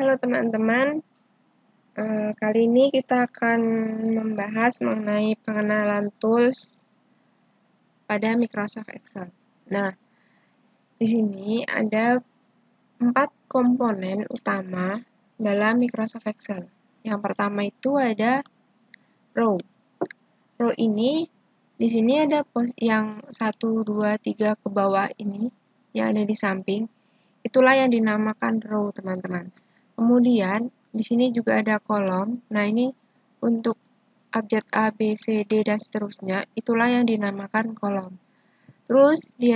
Halo teman-teman, kali ini kita akan membahas mengenai pengenalan tools pada Microsoft Excel. Nah, di sini ada 4 komponen utama dalam Microsoft Excel. Yang pertama itu ada row. Row ini di sini ada yang 1, 2, 3 ke bawah ini yang ada di samping. Itulah yang dinamakan row, teman-teman. Kemudian di sini juga ada kolom. Nah, ini untuk abjad A, B, C, D, dan seterusnya, itulah yang dinamakan kolom. Terus di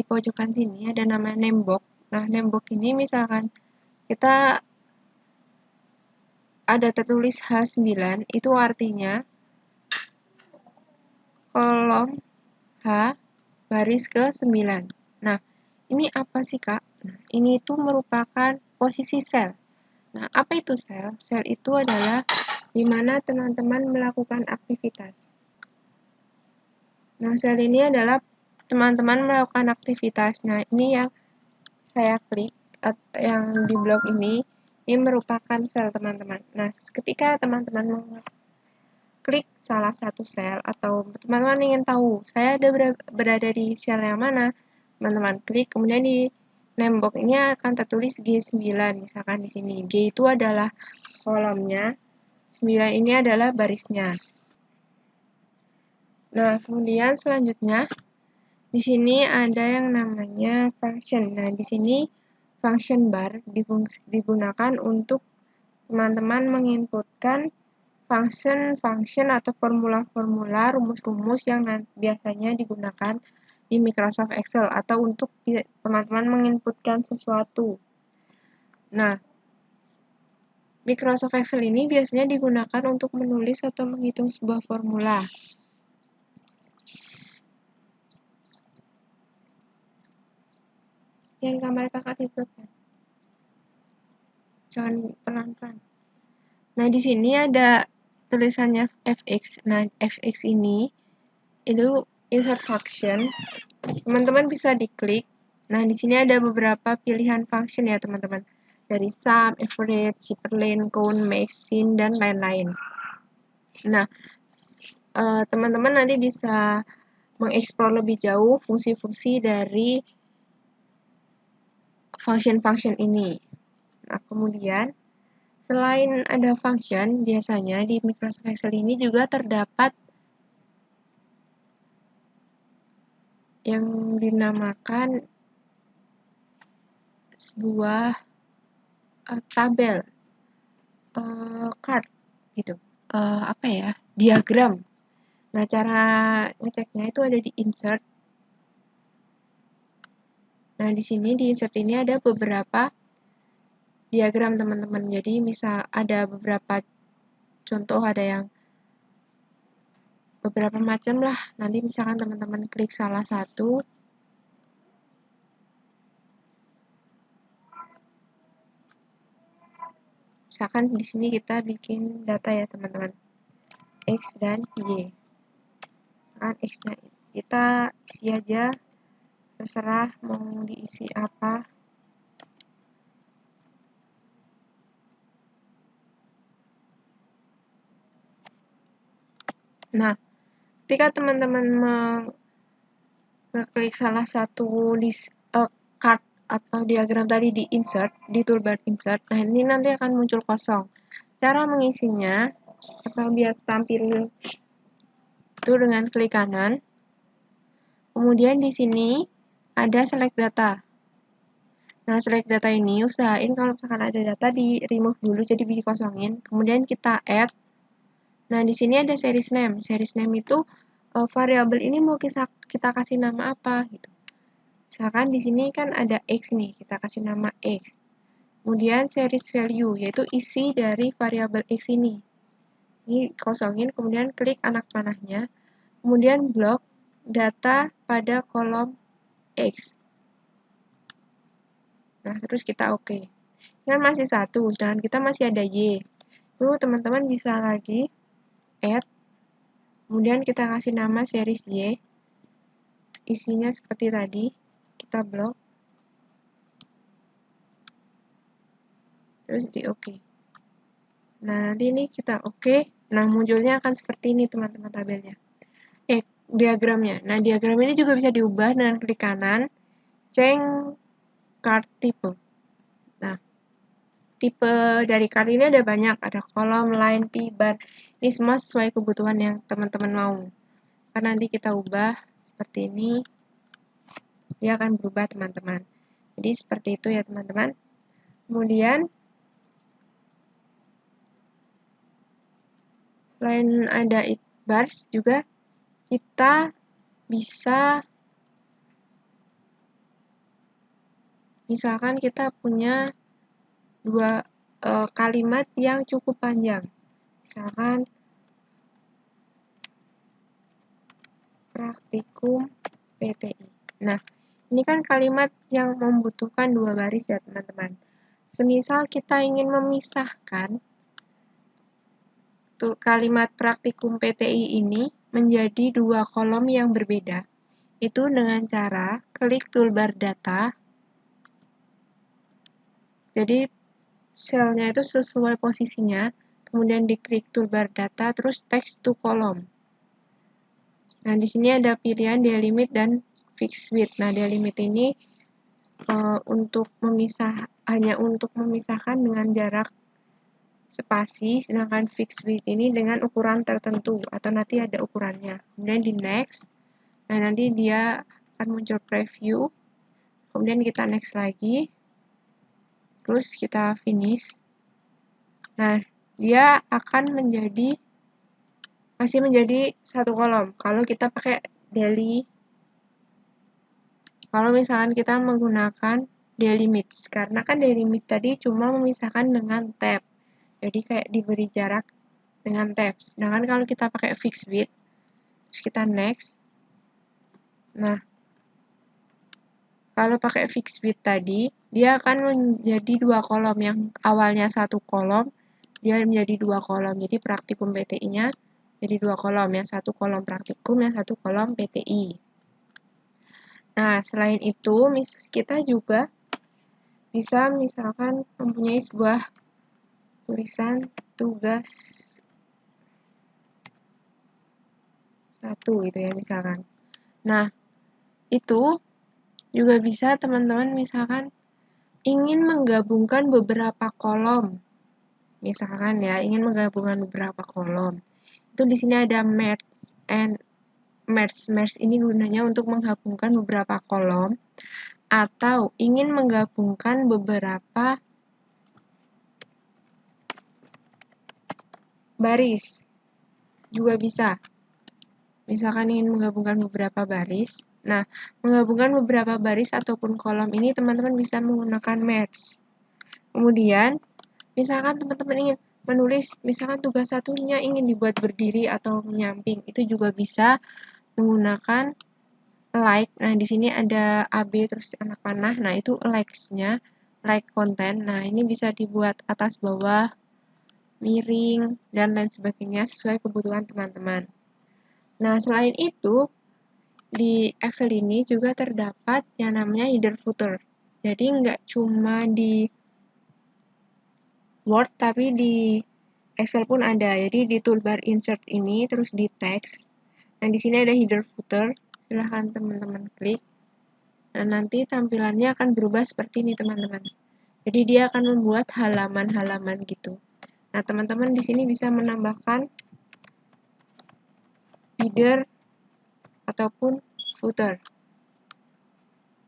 pojokan sini ada nama name box. Nah, name box ini misalkan kita ada tertulis H9, itu artinya kolom H baris ke 9. Nah, ini apa sih, Kak? Nah, ini itu merupakan posisi sel. Nah, apa itu sel? Sel itu adalah di mana teman-teman melakukan aktivitas. Nah, sel ini adalah teman-teman melakukan aktivitas. Nah, ini yang saya klik, yang di blok ini merupakan sel teman-teman. Nah, ketika teman-teman klik salah satu sel, atau teman-teman ingin tahu saya berada di sel yang mana, teman-teman klik, kemudian di name box ini akan tertulis G9, misalkan di sini. G itu adalah kolomnya, 9 ini adalah barisnya. Nah, kemudian selanjutnya di sini ada yang namanya function. Nah, di sini function bar digunakan untuk teman-teman menginputkan function atau formula-formula, rumus-rumus yang biasanya digunakan di Microsoft Excel atau untuk teman-teman menginputkan sesuatu. Nah, Microsoft Excel ini biasanya digunakan untuk menulis atau menghitung sebuah formula. Yang kamar kakak tutup ya. Jangan pelan-pelan. Nah, di sini ada tulisannya fx. Nah, fx ini itu insert function. Teman-teman bisa diklik. Nah, di sini ada beberapa pilihan function ya, teman-teman. Dari sum, average, superline, count, max, sin, dan lain-lain. Nah, teman-teman nanti bisa mengeksplor lebih jauh fungsi-fungsi dari function-function ini. Nah, kemudian selain ada function, biasanya di Microsoft Excel ini juga terdapat yang dinamakan sebuah tabel, chart gitu, diagram. Nah, cara ngeceknya itu ada di insert. Nah, di sini di insert ini ada beberapa diagram, teman-teman. Jadi misal ada beberapa contoh, ada yang beberapa macam lah. Nanti misalkan teman-teman klik salah satu, misalkan di sini kita bikin data ya, teman-teman, X dan Y. Misalkan X-nya kita isi aja, terserah mau diisi apa. Nah, ketika teman-teman mengklik salah satu chart atau diagram tadi di insert, di toolbar insert, nah ini nanti akan muncul kosong. Cara mengisinya, atau biar tampil itu dengan klik kanan. Kemudian di sini ada select data. Nah, select data ini usahain kalau misalkan ada data di remove dulu, jadi dikosongin. Kemudian kita add. Nah, di sini ada series name. Series name itu variabel ini mau kita kasih nama apa gitu. Misalkan di sini kan ada X nih, kita kasih nama X. Kemudian series value, yaitu isi dari variabel X ini. Ini kosongin, kemudian klik anak panahnya. Kemudian blok data pada kolom X. Nah, terus kita oke. Kan masih satu, sedangkan kita masih ada Y. Itu teman-teman bisa lagi add. Kemudian kita kasih nama series Y. Isinya seperti tadi. Kita blok. terus di oke. Nah, nanti ini kita oke. Nah, munculnya akan seperti ini teman-teman tabelnya. Diagramnya. Nah, diagram ini juga bisa diubah dengan klik kanan, change card type. Nah, tipe dari card ini ada banyak, ada kolom, line, P, bar. Ini semua sesuai kebutuhan yang teman-teman mau. Karena nanti kita ubah seperti ini, dia akan berubah teman-teman. Jadi seperti itu ya teman-teman. Kemudian selain ada bars juga kita bisa, misalkan kita punya dua kalimat yang cukup panjang, misalkan praktikum PTI. Nah, ini kan kalimat yang membutuhkan 2 baris ya teman-teman. Semisal kita ingin memisahkan kalimat praktikum PTI ini menjadi 2 kolom yang berbeda, itu dengan cara klik toolbar data. Jadi selnya itu sesuai posisinya, kemudian diklik toolbar data, terus text to column. Nah, di sini ada pilihan delimit dan fixed width. Nah, delimit ini hanya untuk memisahkan dengan jarak spasi, sedangkan fixed width ini dengan ukuran tertentu atau nanti ada ukurannya. Kemudian di next, nah nanti dia akan muncul preview, kemudian kita next lagi, terus kita finish. Nah, dia akan masih menjadi satu kolom kalau kita pakai daily. Kalau misalkan kita menggunakan delimit, karena kan delimit tadi cuma memisahkan dengan tab, jadi kayak diberi jarak dengan tab. Sedangkan kalau kita pakai fixed width, terus kita next. Nah, kalau pakai fixed width tadi, dia akan menjadi 2 kolom, yang awalnya 1 kolom, dia menjadi 2 kolom. Jadi praktikum PTI-nya jadi 2 kolom, yang 1 kolom praktikum, yang 1 kolom PTI. Nah, selain itu, kita juga bisa misalkan mempunyai sebuah tulisan tugas 1 gitu ya misalkan. Nah, itu juga bisa teman-teman misalkan ingin menggabungkan beberapa kolom. Misalkan ya, ingin menggabungkan beberapa kolom. Itu di sini ada merge and merge. Merge ini gunanya untuk menggabungkan beberapa kolom atau ingin menggabungkan beberapa baris. Juga bisa. Misalkan ingin menggabungkan beberapa baris. Nah, menggabungkan beberapa baris ataupun kolom ini teman-teman bisa menggunakan merge. Kemudian, misalkan teman-teman ingin menulis, misalkan tugas satunya ingin dibuat berdiri atau menyamping, itu juga bisa menggunakan like. Nah, di sini ada AB terus anak panah. Nah, itu likes-nya, like content. Nah, ini bisa dibuat atas bawah, miring, dan lain sebagainya sesuai kebutuhan teman-teman. Nah, selain itu, di Excel ini juga terdapat yang namanya header footer. Jadi nggak cuma di Word, tapi di Excel pun ada. Jadi di toolbar insert ini, terus di text. Nah, di sini ada header footer. Silahkan teman-teman klik. Nah, nanti tampilannya akan berubah seperti ini, teman-teman. Jadi dia akan membuat halaman-halaman gitu. Nah, teman-teman di sini bisa menambahkan header ataupun footer.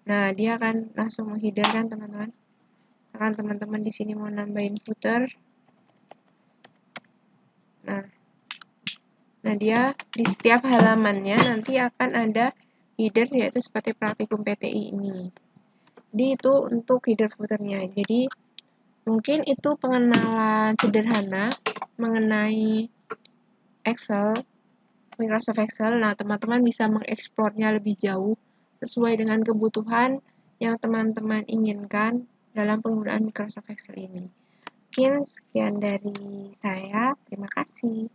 Nah, dia akan langsung mengheader kan, teman-teman. Akan teman-teman di sini mau nambahin footer. Nah, dia di setiap halamannya nanti akan ada header, yaitu seperti praktikum PTI ini. Jadi itu untuk header footernya. Jadi mungkin itu pengenalan sederhana mengenai Excel, Microsoft Excel. Nah, teman-teman bisa mengeksplornya lebih jauh sesuai dengan kebutuhan yang teman-teman inginkan dalam penggunaan Microsoft Excel ini. Mungkin sekian dari saya. Terima kasih.